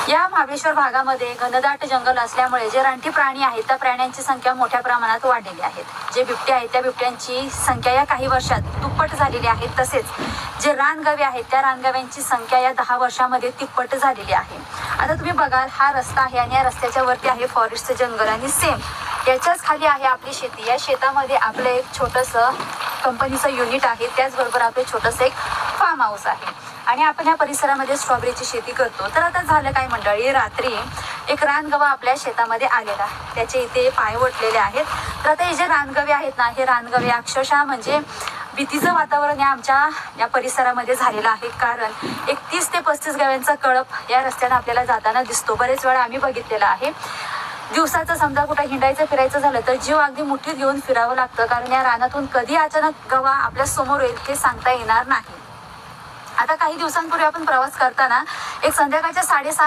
या महाबळेश्वर भागामध्ये घनदाट जंगल असल्यामुळे जे रानटी प्राणी आहेत त्या प्राण्यांची संख्या मोठ्या प्रमाणात वाढलेली आहे. जे बिबटे आहेत त्या बिबट्यांची संख्या या काही वर्षात दुप्पट झालेली आहे. तसेच जे रानगवे आहेत त्या रानगव्यांची संख्या या 10 वर्षामध्ये तिप्पट झालेली आहे. आता तुम्ही बघाल हा रस्ता आहे आणि या रस्त्याच्या वरती आहे फॉरेस्टचं जंगल आणि सेम याच्याच खाली आहे आपली शेती. या शेतामध्ये आपलं एक छोटंसं कंपनीचं युनिट आहे. त्याचबरोबर आपलं छोटंसं एक फार्म हाऊस आहे आणि आपण या परिसरामध्ये स्ट्रॉबेरीची शेती करतो. तर आता झालं काय मंडळी, रात्री एक रानगवा आपल्या शेतामध्ये आलेला, त्याचे इथे पाय वटलेले आहेत. तर आता हे जे रानगवे आहेत ना, हे रानगवे अक्षरशः म्हणजे भीतीचं वातावरण या आमच्या या परिसरामध्ये झालेलं आहे. कारण एक 30 ते 35 गव्यांचा कळप या रस्त्याने आपल्याला जाताना दिसतो. बरेच वेळा आम्ही बघितलेला आहे. दिवसाचं समजा कुठं हिंडायचं फिरायचं झालं तर जीव अगदी मुठीत घेऊन फिरावं लागतं, कारण या रानातून कधी अचानक गवा आपल्या समोर येईल हे सांगता येणार नाही. आता काही दिवसांपूर्वी आपण प्रवास करताना एक संध्याकाळच्या 6:30